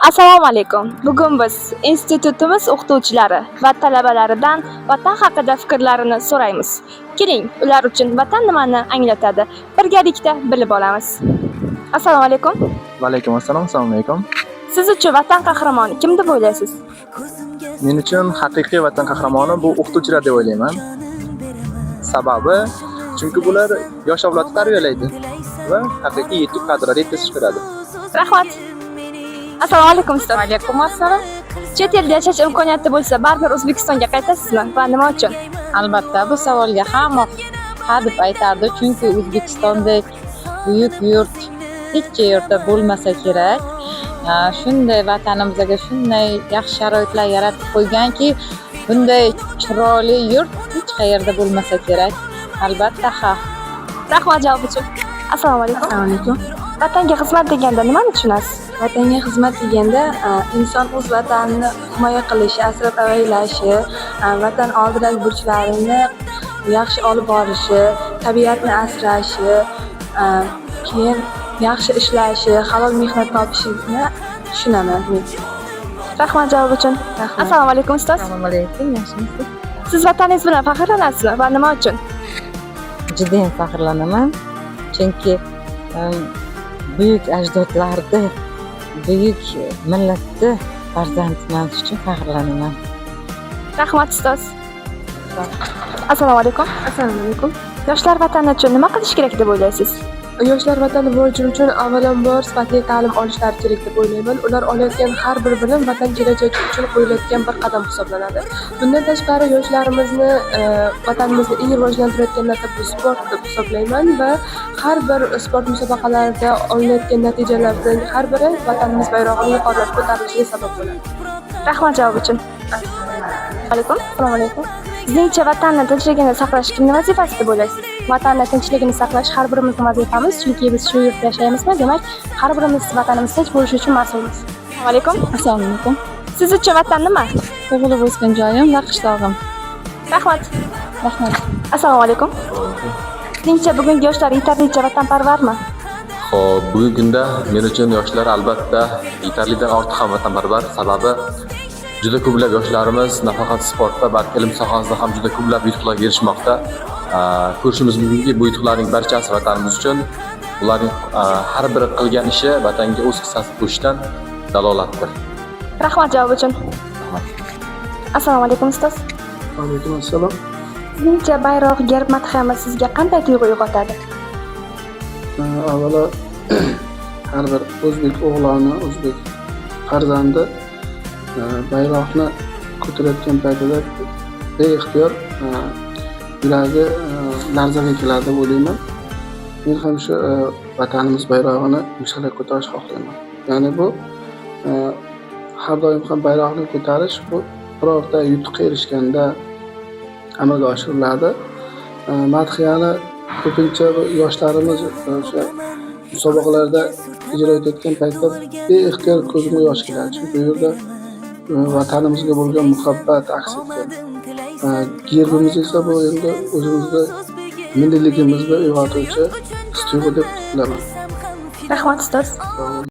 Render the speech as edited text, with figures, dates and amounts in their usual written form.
Assalomu alaykum. Bugun biz institutimiz o'qituvchilari va talabalaridan vatan haqida fikrlarini so'raymiz. Keling, ular uchun vatan nimani anglatadi? Birgalikda bilib olamiz. Assalomu alaykum. Va alaykum assalom, assalomu alaykum. Siz uchun vatan qahramoni kim deb o'ylaysiz? Men uchun haqiqiy vatan qahramoni bu o'qituvchilar deb o'ylayman. Sababi chunki bular yosh avlodni tarbiyalaydi va haqiqiy yetuk kadrlar yetishtiradi. Rahmat. Assalomu alaykum ustoz. Alaykum assalom. Chet elda yashash imkoniyati bo'lsa, baribir O'zbekistonga qaytasizmi va nima uchun? Albatta bu savolga hamma ha deb aytardi, chunki O'zbekistondek buyuk yurt hech qayerda bo'lmasa kerak. Shunday vatanimizga shunday yaxshi sharoitlar yaratib qo'yganki, bunday chiroyli yurt hech qayerda bo'lmasa kerak. Albatta ha. Rahmat javob uchun. Assalomu alaykum. Assalomu alaykum. Vatanga xizmat deganda nimani tushunasiz? Vatanga xizmat deganda inson o'z vatanini himoya qilishi, asrab-avaylashi, vatan oldidagi burchlarini yaxshi olib borishi, tabiatni asrashi, keyin yaxshi ishlashi, halol mehnat topishini tushunaman men. Rahmat javob uchun. Rahmat. Assalomu alaykum ustoz. Assalomu alaykum, yaxshimisiz? Siz vataningiz bilan faxrlanasizmi va nima uchun? Judayam faxrlanaman, chunki buyuk ajdodlarni, buyuk millatni farzandiman uchun faxrlanaman. Rahmat ustoz. Assalomu alaykum. Assalomu alaykum. Yoshlar vatani uchun nima qilish kerak deb o'ylaysiz? Yoshlar vatani rivoji uchun avvalambor sifatli ta'lim olishlari kerak deb o'ylayman. Ular olayotgan har bir bilim vatan kelajagi uchun qo'yilayotgan bir qadam hisoblanadi. Bundan tashqari yoshlarimizni vatanimizni eng rivojlantirayotgan narsa bu sport deb hisoblayman va har bir sport musobaqalarida olinayotgan natijalardan har biri vatanimiz bayrog'ini yuqorilab ko'tarilishiga sabab bo'ladi. Rahmat javob uchun. Alaykum. Assalomu alaykum. Sizningcha vatanni tinchligini saqlash kimning vazifasi deb o'ylaysiz? Vatanni tinchligini saqlash har birimizning vazifamiz, chunki biz shu yurtda yashaymizmi, demak, har birimiz vatanimiz tinch bo'lishi uchun mas'ulmiz. Assalomu alaykum. Assalomu alaykum. Siz uchun vatan nima? Tug'ilib o'sgan joyim va qishlog'im. Rahmat. Rahmat. Assalomu alaykum. Sizningcha bugungi yoshlar yetarlicha vatanparvarmi? Xo'p, bugungi kunda men uchun yoshlar albatta yetarlidan ortiq ham vatanparvar. Sababi juda ko'plab yoshlarimiz nafaqat sportda, balki ilm sohasida ham juda ko'plab yutuqlarga erishmoqda. Ko'rishimiz mumkinki, bu yutuqlarning barchasi vatanimiz uchun. Ularning har biri qilgan ishi vatanga o'z hissasini qo'shishdan dalolatdir. Rahmat javob uchun. Assalomu alaykum ustoz. Va alaykum assalom. Sizningcha bayroq, gerb, madhiyamiz sizga qanday tuyg'u uyg'otadi? Avvalo har bir o'zbek o'g'loni, o'zbek farzandi bayroqni ko'tarayotgan paytida beixtiyor yuragi larzaga keladi deb o'ylayman. Men ham shu vatanimiz bayrog'ini yuksalab ko'tarishni xohlayman. Ya'ni bu har doim ham bayroqni ko'tarish bu birorta yutuqqa erishganda amalga oshiriladi. Madhiyani ko'pincha yoshlarimiz o'sha musobaqalarda ijro etayotgan paytda beixtiyor ko'zimga yosh keladi. Chunki bu yerda vatanimizga bo'lgan muhabbat aks etgan. Gerbimiz esa bu endi o'zimizni milliyligimizni uyg'otuvchi his-tuyg'u deb bilaman. Rahmat ustoz.